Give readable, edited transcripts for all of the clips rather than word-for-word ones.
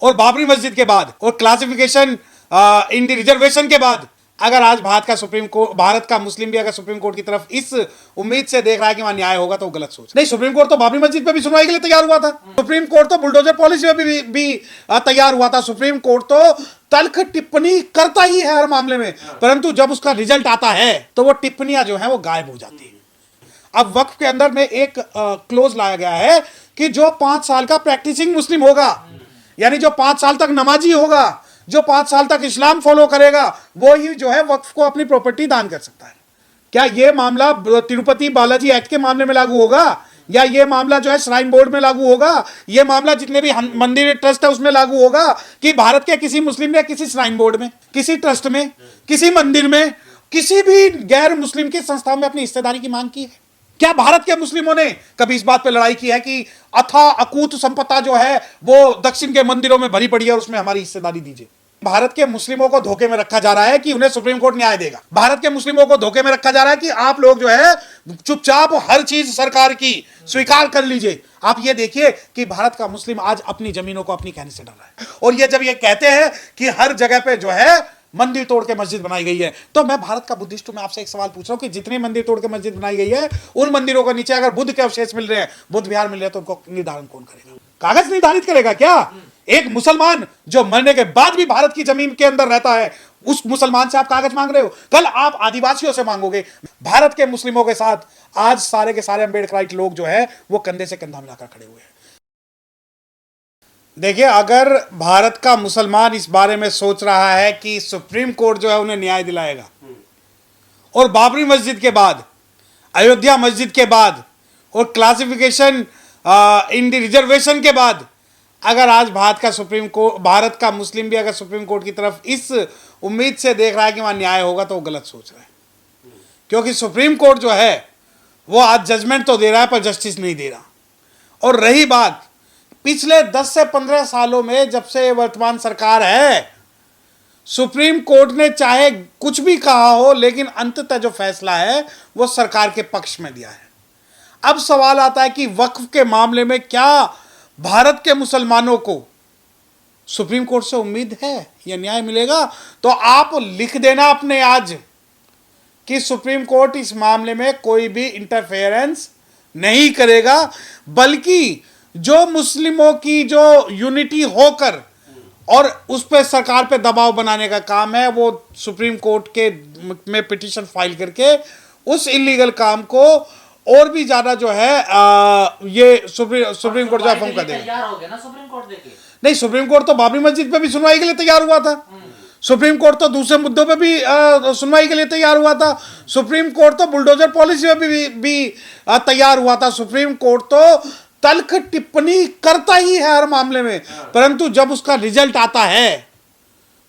और बाबरी मस्जिद के बाद और क्लासिफिकेशन इन द रिजर्वेशन के बाद अगर आज भारत का मुस्लिम भी अगर सुप्रीम कोर्ट की तरफ इस उम्मीद से देख रहा है कि वहां न्याय होगा तो वो गलत सोच नहीं। सुप्रीम कोर्ट तो बाबरी मस्जिद पे भी सुनवाई के लिए तैयार हुआ था। सुप्रीम कोर्ट तो बुलडोजर पॉलिसी में भी तैयार हुआ था। सुप्रीम कोर्ट तो तल्ख टिप्पणी करता ही है हर मामले में, परंतु जब उसका रिजल्ट आता है तो वो टिप्पणियां जो है वो गायब हो जाती है। अब वक्फ के अंदर में एक क्लोज लाया गया है कि जो 5 साल का प्रैक्टिसिंग मुस्लिम होगा, यानी जो 5 साल तक नमाजी होगा, जो 5 साल तक इस्लाम फॉलो करेगा, वो ही जो है वक्फ को अपनी प्रॉपर्टी दान कर सकता है। क्या ये मामला तिरुपति बालाजी एक्ट के मामले में लागू होगा, या ये मामला जो है श्राइन बोर्ड में लागू होगा, ये मामला जितने भी मंदिर ट्रस्ट है उसमें लागू होगा कि भारत के किसी मुस्लिम ने किसी श्राइन बोर्ड में, किसी ट्रस्ट में, किसी मंदिर में, किसी भी गैर मुस्लिम की संस्थाओं में अपनी हिस्सेदारी की मांग की है? क्या भारत के मुस्लिमों ने कभी इस बात पर लड़ाई की है कि अथा अकूत संपदा जो है वो दक्षिण के मंदिरों में भरी पड़ी है और उसमें हमारी हिस्सेदारी दीजिए? भारत के मुस्लिमों को धोखे में रखा जा रहा है कि उन्हें सुप्रीम कोर्ट न्याय देगा। भारत के मुस्लिमों को धोखे में रखा जा रहा है कि आप लोग जो है चुपचाप हर चीज सरकार की स्वीकार कर लीजिए। आप ये देखिए कि भारत का मुस्लिम आज अपनी जमीनों को अपनी कहने से डर रहा है। और ये जब ये कहते हैं कि हर जगह पे जो है मंदिर तोड़ के मस्जिद बनाई गई है, तो मैं भारत का बुद्धिस्ट हूं, मैं आपसे एक सवाल पूछ रहा हूं कि जितने मंदिर तोड़ के मस्जिद बनाई गई है उन मंदिरों के नीचे अगर बुद्ध के अवशेष मिल रहे हैं, बुद्ध विहार मिल रहे हैं, तो उनको निर्धारण कौन करेगा? कागज निर्धारित करेगा क्या? एक मुसलमान जो मरने के बाद भी भारत की जमीन के अंदर रहता है, उस मुसलमान से आप कागज मांग रहे हो, कल आप आदिवासियों से मांगोगे। भारत के मुस्लिमों के साथ आज सारे के सारे अम्बेडकराइट लोग जो है वो कंधे से कंधा मिलाकर खड़े हुए हैं। देखिए, अगर भारत का मुसलमान इस बारे में सोच रहा है कि सुप्रीम कोर्ट जो है उन्हें न्याय दिलाएगा, और बाबरी मस्जिद के बाद, अयोध्या मस्जिद के बाद और क्लासिफिकेशन इन द रिजर्वेशन के बाद अगर आज भारत का मुस्लिम भी अगर सुप्रीम कोर्ट की तरफ इस उम्मीद से देख रहा है कि वहां न्याय होगा तो वो गलत सोच रहा है। क्योंकि सुप्रीम कोर्ट जो है वो आज जजमेंट तो दे रहा है पर जस्टिस नहीं दे रहा। और रही बात पिछले 10 से 15 सालों में जब से वर्तमान सरकार है, सुप्रीम कोर्ट ने चाहे कुछ भी कहा हो लेकिन अंततः जो फैसला है वो सरकार के पक्ष में दिया है। अब सवाल आता है कि वक्फ के मामले में क्या भारत के मुसलमानों को सुप्रीम कोर्ट से उम्मीद है या न्याय मिलेगा? तो आप लिख देना अपने आज कि सुप्रीम कोर्ट इस मामले में कोई भी इंटरफेरेंस नहीं करेगा, बल्कि जो मुस्लिमों की जो यूनिटी होकर और उस पर सरकार पे दबाव बनाने का काम है वो सुप्रीम कोर्ट के में पिटीशन फाइल करके उस इलीगल काम को और भी ज्यादा जो है ये सुप्रीम कोर्ट जो कर देगा। तैयार हो गया ना सुप्रीम कोर्ट देके? नहीं, सुप्रीम कोर्ट तो बाबरी मस्जिद पे भी सुनवाई के लिए तैयार हुआ था। सुप्रीम कोर्ट तो दूसरे मुद्दों पे भी सुनवाई के लिए तैयार हुआ था। सुप्रीम कोर्ट तो बुलडोजर पॉलिसी में भी तैयार हुआ था। सुप्रीम कोर्ट तो तल्ख टिप्पणी करता ही है हर मामले में, परंतु जब उसका रिजल्ट आता है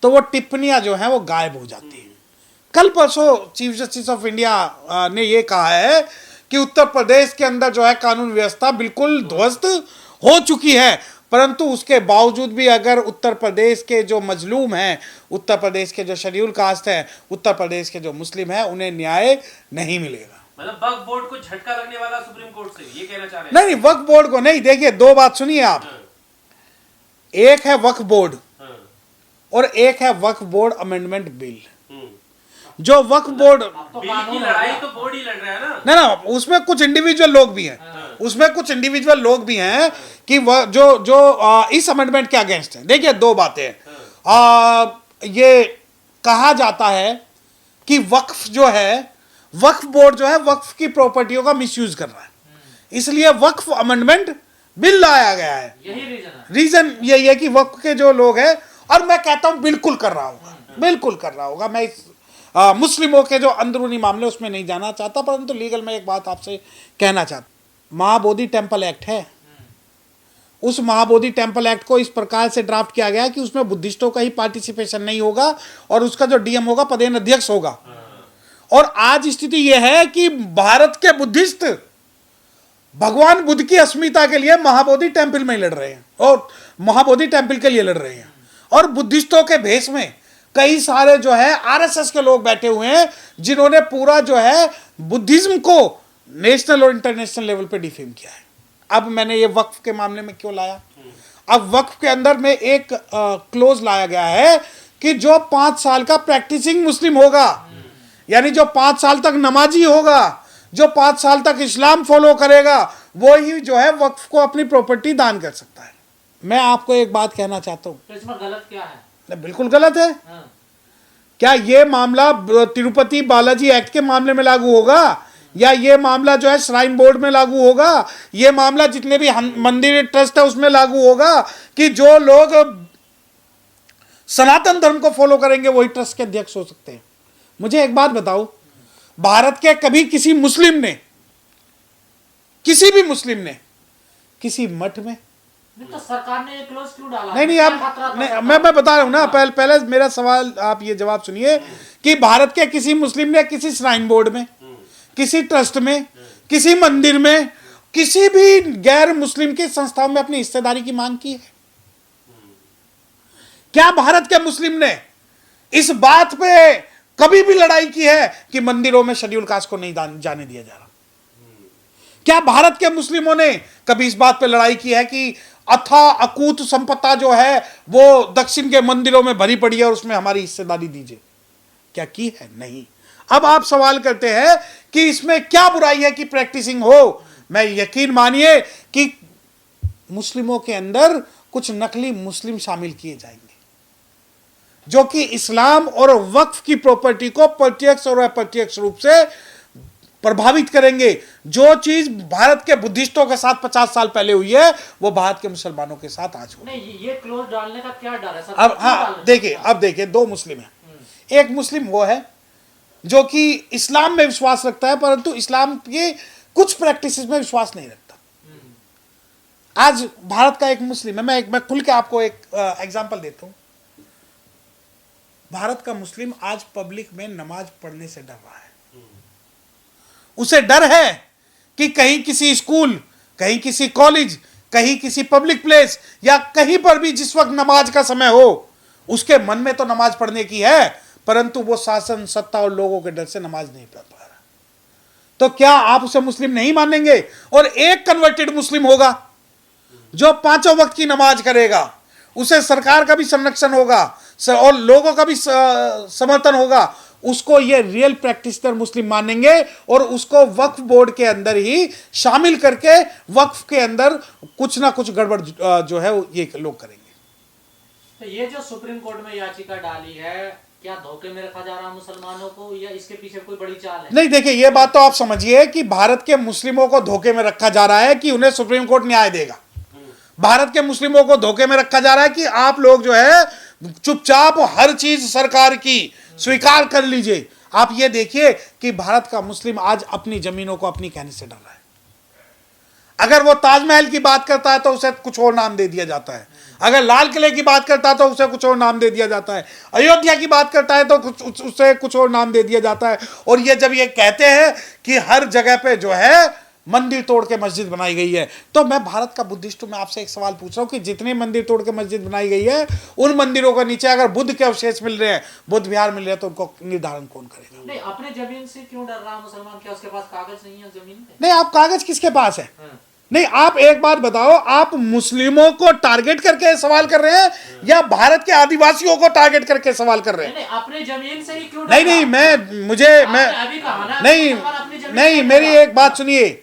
तो वो टिप्पणियां जो है वो गायब हो जाती है। कल परसों चीफ जस्टिस ऑफ इंडिया ने ये कहा है कि उत्तर प्रदेश के अंदर जो है कानून व्यवस्था बिल्कुल ध्वस्त हो चुकी है, परंतु उसके बावजूद भी अगर उत्तर प्रदेश के जो मजलूम हैं, उत्तर प्रदेश के जो शेड्यूल कास्ट हैं, उत्तर प्रदेश के जो मुस्लिम हैं, उन्हें न्याय नहीं मिलेगा। मतलब वक्फ बोर्ड को झटका लगने वाला सुप्रीम कोर्ट से, ये कहना चाह रहे हैं? नहीं, वक्फ बोर्ड को नहीं। देखिए, दो बात सुनिए आप। एक है वक्फ बोर्ड और एक है वक्फ बोर्ड अमेंडमेंट बिल। जो वक्फ बोर्ड की लड़ाई तो बोर्ड ही लड़ रहा है ना? ना, उसमें कुछ इंडिविजुअल लोग भी हैं, उसमें कुछ इंडिविजुअल लोग भी हैं कि वह जो इस अमेंडमेंट के अगेंस्ट है। देखिए, दो बातें। ये कहा जाता है कि वक्फ जो है, वक्फ बोर्ड जो है वक्फ की प्रॉपर्टियों का मिसयूज कर रहा है, इसलिए वक्फ अमेंडमेंट बिल लाया गया है। यही रीजन यही है कि वक्फ के जो लोग हैं, और मैं कहता हूं बिल्कुल कर रहा होगा, बिल्कुल कर रहा होगा। मैं इस मुस्लिमों के जो अंदरूनी मामले उसमें नहीं जाना चाहता, परंतु लीगल में एक बात आपसे कहना चाहता। महाबोधि टेम्पल एक्ट है, उस महाबोधि टेम्पल एक्ट को इस प्रकार से ड्राफ्ट किया गया कि उसमें बुद्धिस्टों का ही पार्टिसिपेशन नहीं होगा और उसका जो डीएम होगा पदेन अध्यक्ष होगा। और आज स्थिति यह है कि भारत के बुद्धिस्ट भगवान बुद्ध की अस्मिता के लिए महाबोधि टेम्पल में लड़ रहे हैं और महाबोधि टेम्पल के लिए लड़ रहे हैं, और बुद्धिस्टों के भेष में कई सारे जो है आरएसएस के लोग बैठे हुए हैं जिन्होंने पूरा जो है बुद्धिज्म को नेशनल और इंटरनेशनल लेवल पे डिफेम किया है। अब मैंने ये वक्फ के मामले में क्यों लाया? अब वक्फ के अंदर में एक क्लोज लाया गया है कि जो 5 साल का प्रैक्टिसिंग मुस्लिम होगा, यानी जो 5 साल तक नमाजी होगा, जो 5 साल तक इस्लाम फॉलो करेगा, वो ही जो है वक्फ को अपनी प्रॉपर्टी दान कर सकता है। मैं आपको एक बात कहना चाहता हूं, तो इसमें गलत क्या है? नहीं, बिल्कुल गलत है। हाँ। क्या ये मामला तिरुपति बालाजी एक्ट के मामले में लागू होगा, या ये मामला जो है श्राइन बोर्ड में लागू होगा, ये मामला जितने भी मंदिर ट्रस्ट है उसमें लागू होगा कि जो लोग सनातन धर्म को फॉलो करेंगे वही ट्रस्ट के अध्यक्ष हो सकते हैं? मुझे एक बात बताओ, भारत के कभी किसी मुस्लिम ने, किसी भी मुस्लिम ने किसी मठ में, तो सरकार ने ये क्लोज क्यों डाला? नहीं आप नहीं, मैं बता रहा हूं ना, पहले मेरा सवाल आप ये जवाब सुनिए कि भारत के किसी मुस्लिम ने किसी श्राइन बोर्ड में, किसी ट्रस्ट में, किसी मंदिर में, किसी भी गैर मुस्लिम की संस्थाओं में अपनी हिस्सेदारी की मांग की है? क्या भारत के मुस्लिम ने इस बात पे कभी भी लड़ाई की है कि मंदिरों में शेड्यूल कास्ट को नहीं जाने दिया जा रहा? क्या भारत के मुस्लिमों ने कभी इस बात पे लड़ाई की है कि अथा अकूत संपदा जो है वो दक्षिण के मंदिरों में भरी पड़ी है और उसमें हमारी हिस्सेदारी दीजिए? क्या की है? नहीं। अब आप सवाल करते हैं कि इसमें क्या बुराई है कि प्रैक्टिसिंग हो। मैं यकीन मानिए कि मुस्लिमों के अंदर कुछ नकली मुस्लिम शामिल किए जाएंगे जो कि इस्लाम और वक्फ की प्रॉपर्टी को प्रत्यक्ष और अप्रत्यक्ष रूप से प्रभावित करेंगे। जो चीज भारत के बुद्धिस्टों के साथ 50 साल पहले हुई है वो भारत के मुसलमानों के साथ आज हो। नहीं, ये क्लोज डालने का क्या डर है सर? अब हाँ देखिए 2 मुस्लिम हैं। एक मुस्लिम वो है जो कि इस्लाम में विश्वास रखता है परंतु इस्लाम के कुछ प्रैक्टिसेस में विश्वास नहीं रखता। आज भारत का एक मुस्लिम है, मैं खुल के आपको एक एग्जांपल देता हूं। भारत का मुस्लिम आज पब्लिक में नमाज पढ़ने से डर रहा है। उसे डर है कि कहीं किसी स्कूल, कहीं किसी कॉलेज, कहीं किसी पब्लिक प्लेस या कहीं पर भी जिस वक्त नमाज का समय हो, उसके मन में तो नमाज पढ़ने की है परंतु वो शासन, सत्ता और लोगों के डर से नमाज नहीं पढ़ पा रहा। तो क्या आप उसे मुस्लिम नहीं मानेंगे? और एक कन्वर्टेड मुस्लिम होगा जो 5 वक्त की नमाज करेगा, उसे सरकार का भी संरक्षण होगा और लोगों का भी समर्थन होगा, उसको ये रियल प्रैक्टिशनर मुस्लिम मानेंगे और उसको वक्फ बोर्ड के अंदर ही शामिल करके वक्फ के अंदर कुछ ना कुछ गड़बड़ जो है ये लोग करेंगे। तो ये जो सुप्रीम कोर्ट में याचिका डाली है, क्या धोखे में रखा जा रहा है मुसलमानों को या इसके पीछे कोई बड़ी चाल है? नहीं, देखिए ये बात तो आप समझिए कि भारत के मुस्लिमों को धोखे में रखा जा रहा है कि उन्हें सुप्रीम कोर्ट न्याय देगा। भारत के मुस्लिमों को धोखे में रखा जा रहा है कि आप लोग जो है चुपचाप हर चीज सरकार की स्वीकार कर लीजिए। आप ये देखिए कि भारत का मुस्लिम आज अपनी जमीनों को अपनी कहने से डर रहा है। अगर वो ताजमहल की बात करता है तो उसे कुछ और नाम दे दिया जाता है, अगर लाल किले की बात करता है तो उसे कुछ और नाम दे दिया जाता है, अयोध्या की बात करता है तो उसे कुछ और नाम दे दिया जाता है। और ये जब ये कहते हैं कि हर जगह पे जो है मंदिर तोड़ के मस्जिद बनाई गई है, तो मैं भारत का बुद्धिस्ट हूं, मैं आपसे एक सवाल पूछ रहा हूं कि जितने मंदिर तोड़ के मस्जिद बनाई गई है उन मंदिरों के नीचे अगर बुद्ध के अवशेष मिल रहे हैं, बुद्ध विहार मिल रहे हैं, तो उनको निर्धारण कौन करेगा? नहीं, अपने जमीन से क्यों डर रहा मुसलमान? क्या उसके पास कागज नहीं है जमीन पे? नहीं, आप कागज किसके पास है? नहीं, आप एक बात बताओ, आप मुस्लिमों को टारगेट करके सवाल कर रहे हैं या भारत के आदिवासियों को टारगेट करके सवाल कर रहे हैं? नहीं, अपने जमीन से ही क्यों? नहीं, नहीं, मेरी एक बात सुनिए।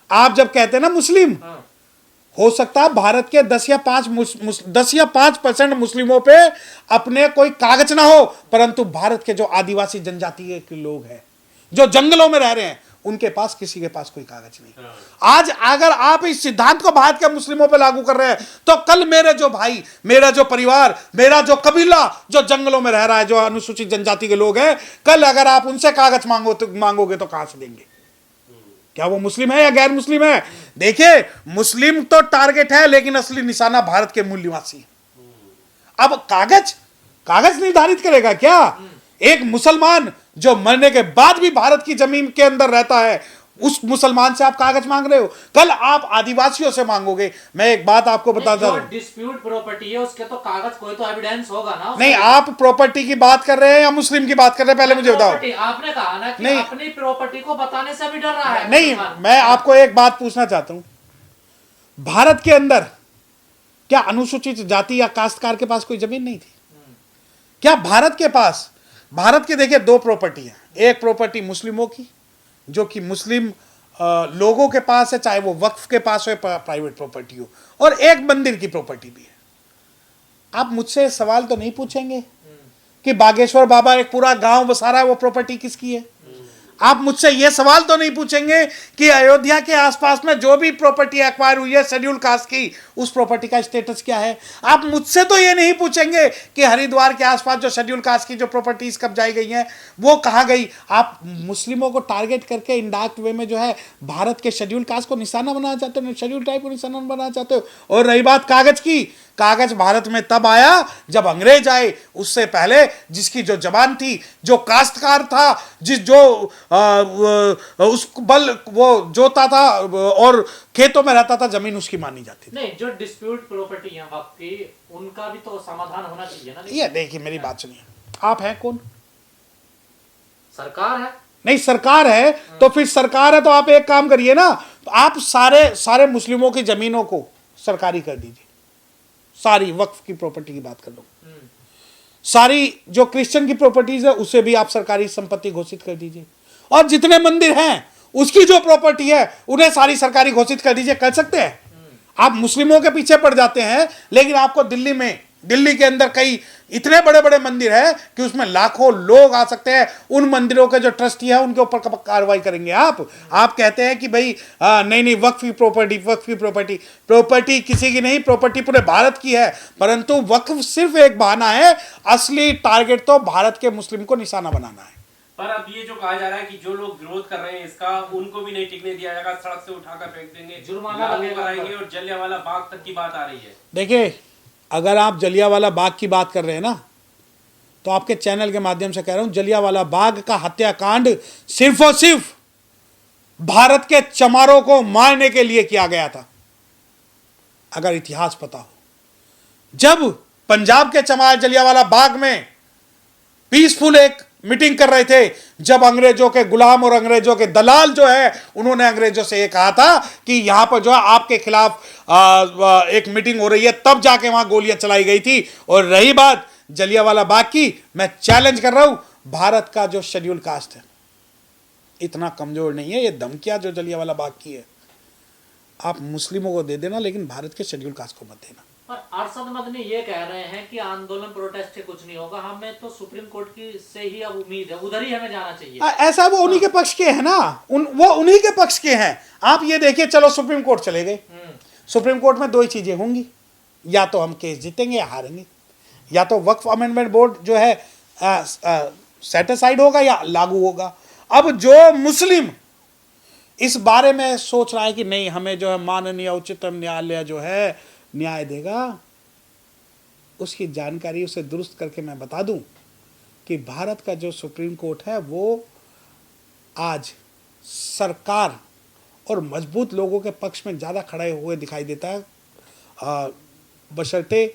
आप जब कहते हैं ना मुस्लिम, हो सकता है भारत के 10 या 5% मुस्लिमों पे अपने कोई कागज ना हो, परंतु भारत के जो आदिवासी जनजाति के लोग हैं जो जंगलों में रह रहे हैं उनके पास, किसी के पास कोई कागज नहीं। आज अगर आप इस सिद्धांत को भारत के मुस्लिमों पे लागू कर रहे हैं तो कल मेरे जो भाई, मेरा जो परिवार, मेरा जो कबीला जो जंगलों में रह रहा है, जो अनुसूचित जनजाति के लोग हैं, कल अगर आप उनसे कागज मांगोगे तो कहां से देंगे? क्या वो मुस्लिम है या गैर मुस्लिम है? देखिए, मुस्लिम तो टारगेट है लेकिन असली निशाना भारत के मूल निवासी है। अब कागज निर्धारित करेगा क्या? एक मुसलमान जो मरने के बाद भी भारत की जमीन के अंदर रहता है, उस मुसलमान से आप कागज मांग रहे हो, कल आप आदिवासियों से मांगोगे। मैं एक बात आपको बताता हूं, डिस्प्यूट प्रॉपर्टी है उसके तो कागज, कोई तो एविडेंस होगा ना। नहीं, आप प्रॉपर्टी की बात कर रहे हैं या मुस्लिम की बात कर रहे हैं, पहले मुझे बताओ। आपने कहा ना कि नहीं, अपनी प्रॉपर्टी को बताने से भी डर रहा है। नहीं, मैं आपको एक बात पूछना चाहता हूं। भारत के अंदर क्या अनुसूचित जाति या काश्तकार के पास कोई जमीन नहीं थी? क्या भारत के पास, भारत के देखिए दो प्रॉपर्टी है, एक प्रॉपर्टी मुस्लिमों की जो कि मुस्लिम लोगों के पास है, चाहे वो वक्फ के पास हो या प्राइवेट प्रॉपर्टी हो, और एक मंदिर की प्रॉपर्टी भी है। आप मुझसे सवाल तो नहीं पूछेंगे कि बागेश्वर बाबा एक पूरा गांव बसा रहा है, वो प्रॉपर्टी किसकी है? आप मुझसे ये सवाल तो नहीं पूछेंगे कि अयोध्या के आसपास में जो भी प्रॉपर्टी एक्वायर हुई है शेड्यूल कास्ट की, उस प्रॉपर्टी का स्टेटस क्या है? आप मुझसे तो ये नहीं पूछेंगे कि हरिद्वार के आसपास जो शेड्यूल कास्ट की जो प्रॉपर्टीज कब्जाई गई हैं वो कहाँ गई? आप मुस्लिमों को टारगेट करके इनडायरेक्ट वे में जो है भारत के शेड्यूल कास्ट को निशाना बनाना चाहते हो, शेड्यूल ट्राइब को निशाना बनाना चाहते हो। और रही बात कागज की, कागज भारत में तब आया जब अंग्रेज आए, उससे पहले जिसकी जो जबान थी, जो काश्तकार था, उस बल वो जोता था और खेतों में रहता था, जमीन उसकी मानी जाती थी। नहीं, जो डिस्प्यूट प्रॉपर्टी है वक्त की, उनका भी तो समाधान होना चाहिए ना। ये देखिए मेरी बात सुनिए, आप हैं कौन? सरकार है। नहीं, सरकार है तो फिर सरकार है तो आप एक काम करिए ना, आप सारे मुस्लिमों की जमीनों को सरकारी कर दीजिए। सारी वक्फ की प्रॉपर्टी की बात कर लो, सारी जो क्रिश्चियन की प्रॉपर्टीज है उसे भी आप सरकारी संपत्ति घोषित कर दीजिए, और जितने मंदिर हैं उसकी जो प्रॉपर्टी है उन्हें सारी सरकारी घोषित कर दीजिए। कर सकते हैं? आप मुस्लिमों के पीछे पड़ जाते हैं, लेकिन आपको दिल्ली के अंदर कई इतने बड़े बड़े मंदिर है कि उसमें लाखों लोग आ सकते हैं। उन मंदिरों के जो ट्रस्टी है उनके ऊपर कब कार्रवाई करेंगे आप कहते हैं कि भाई नहीं वक्फ की प्रॉपर्टी किसी की नहीं, प्रॉपर्टी पूरे भारत की है, परंतु वक्फ सिर्फ एक बहाना है, असली टारगेट तो भारत के मुस्लिम को निशाना बनाना है। पर अब ये जो कहा जा रहा है कि जो लोग विरोध कर रहे हैं इसका, उनको भी नहीं टिकने दिया जाएगा, सड़क से उठाकर फेंक देंगे, जुर्माना लगाएंगे, और जलियांवाला बाग तक की बात आ रही है। देखिए, अगर आप जलियांवाला बाग की बात कर रहे हैं ना, तो आपके चैनल के माध्यम से कह रहा हूं, जलियांवाला बाग का हत्याकांड सिर्फ और सिर्फ भारत के चमारों को मारने के लिए किया गया था। अगर इतिहास पता हो, जब पंजाब के चमार जलियांवाला बाग में पीसफुल एक मीटिंग कर रहे थे, जब अंग्रेजों के गुलाम और अंग्रेजों के दलाल जो है, उन्होंने अंग्रेजों से ये कहा था कि यहां पर जो है आपके खिलाफ एक मीटिंग हो रही है, तब जाके वहां गोलियां चलाई गई थी। और रही बात जलियांवाला बाग की, मैं चैलेंज कर रहा हूं, भारत का जो शेड्यूल कास्ट है इतना कमजोर नहीं है। ये धमकियां जो जलियांवाला बाग की है, आप मुस्लिमों को दे देना, लेकिन भारत के शेड्यूल कास्ट को मत देना। पर अरशद मदनी ये कह रहे हैं कि आंदोलन प्रोटेस्ट से कुछ नहीं होगा, हमें तो सुप्रीम कोर्ट की से ही अब उम्मीद है, उधर ही हमें जाना चाहिए। ऐसा वो उन्हीं के पक्ष के हैं ना, वो उन्हीं के पक्ष के हैं। आप ये देखिए, चलो सुप्रीम कोर्ट चले गए, सुप्रीम कोर्ट में दो ही चीजें होंगी, या तो हम केस जीतेंगे या हारेंगे, या तो वक्फ अमेंडमेंट बोर्ड जो है सेटिस्फाइड होगा या लागू होगा। अब जो मुस्लिम इस बारे में सोच रहा है कि नहीं हमें जो है माननीय उच्चतम न्यायालय जो है न्याय देगा, उसकी जानकारी उसे दुरुस्त करके मैं बता दूं कि भारत का जो सुप्रीम कोर्ट है वो आज सरकार और मजबूत लोगों के पक्ष में ज़्यादा खड़े हुए दिखाई देता है, बशर्ते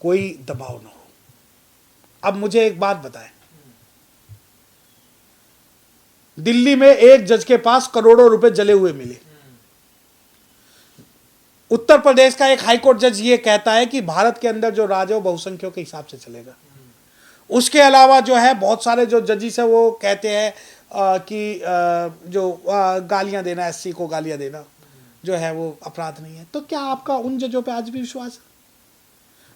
कोई दबाव न हो। अब मुझे एक बात बताएं, दिल्ली में एक जज के पास करोड़ों रुपए जले हुए मिले, उत्तर प्रदेश का एक हाईकोर्ट जज ये कहता है कि भारत के अंदर जो राज है वो बहुसंख्यकों के हिसाब से चलेगा। उसके अलावा जो है बहुत सारे जो जजिस है वो कहते हैं कि जो गालियां देना, एससी को गालियां देना जो है वो अपराध नहीं है। तो क्या आपका उन जजों पे आज भी विश्वास है?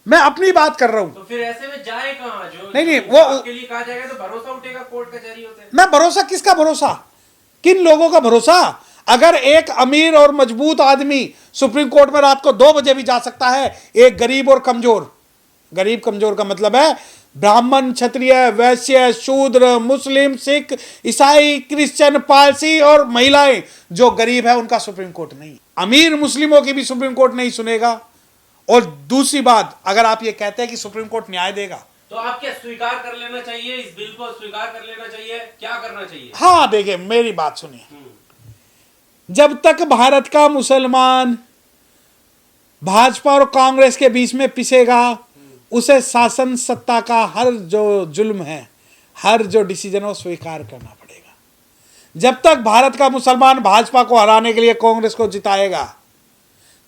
मैं अपनी बात कर रहा हूं। तो फिर ऐसे में जाए कहां? जो नहीं वो आपके लिए कहा जाएगा तो भरोसा उठेगा कोर्ट कचहरी होते। मैं भरोसा किसका भरोसा, किन लोगों का भरोसा? अगर एक अमीर और मजबूत आदमी सुप्रीम कोर्ट में रात को 2 बजे भी जा सकता है, एक गरीब और कमजोर, गरीब कमजोर का मतलब है ब्राह्मण, क्षत्रिय, वैश्य, शूद्र, मुस्लिम, सिख, ईसाई, क्रिश्चियन, पारसी और महिलाएं जो गरीब है उनका सुप्रीम कोर्ट नहीं, अमीर मुस्लिमों की भी सुप्रीम कोर्ट नहीं सुनेगा। और दूसरी बात, अगर आप ये कहते हैं कि सुप्रीम कोर्ट न्याय देगा, तो आप क्या स्वीकार कर लेना चाहिए, इस बिल को स्वीकार कर लेना चाहिए, क्या करना चाहिए? हाँ देखिए मेरी बात सुनिए, जब तक भारत का मुसलमान भाजपा और कांग्रेस के बीच में पिसेगा, उसे शासन सत्ता का हर जो जुल्म है, हर जो डिसीजन है स्वीकार करना पड़ेगा। जब तक भारत का मुसलमान भाजपा को हराने के लिए कांग्रेस को जिताएगा,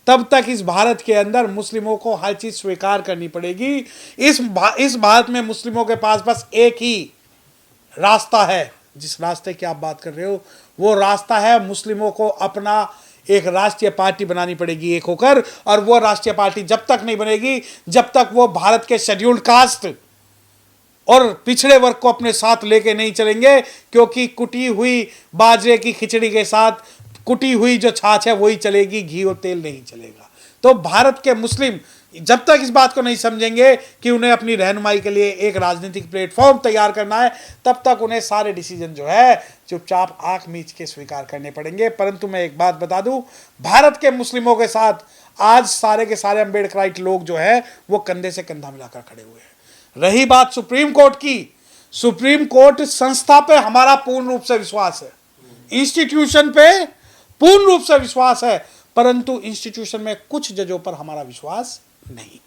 तब तक इस भारत के अंदर मुस्लिमों को हर चीज स्वीकार करनी पड़ेगी। इस भारत में मुस्लिमों के पास बस एक ही रास्ता है, जिस रास्ते की आप बात कर रहे हो वो रास्ता है मुस्लिमों को अपना एक राष्ट्रीय पार्टी बनानी पड़ेगी एक होकर, और वो राष्ट्रीय पार्टी जब तक नहीं बनेगी जब तक वो भारत के शेड्यूल्ड कास्ट और पिछड़े वर्ग को अपने साथ लेके नहीं चलेंगे, क्योंकि कुटी हुई बाजरे की खिचड़ी के साथ कुटी हुई जो छाछ है वही चलेगी, घी और तेल नहीं चलेगा। तो भारत के मुस्लिम जब तक इस बात को नहीं समझेंगे कि उन्हें अपनी रहनुमाई के लिए एक राजनीतिक प्लेटफॉर्म तैयार करना है, तब तक उन्हें सारे डिसीजन जो है चुपचाप आंख मीच के स्वीकार करने पड़ेंगे। परंतु मैं एक बात बता दूं, भारत के मुस्लिमों के साथ आज सारे के सारे अम्बेडकराइट लोग जो है वो कंधे से कंधा मिलाकर खड़े हुए हैं। रही बात सुप्रीम कोर्ट की, सुप्रीम कोर्ट संस्था पे हमारा पूर्ण रूप से विश्वास है, इंस्टीट्यूशन पे पूर्ण रूप से विश्वास है, परंतु इंस्टीट्यूशन में कुछ जजों पर हमारा विश्वास नहीं।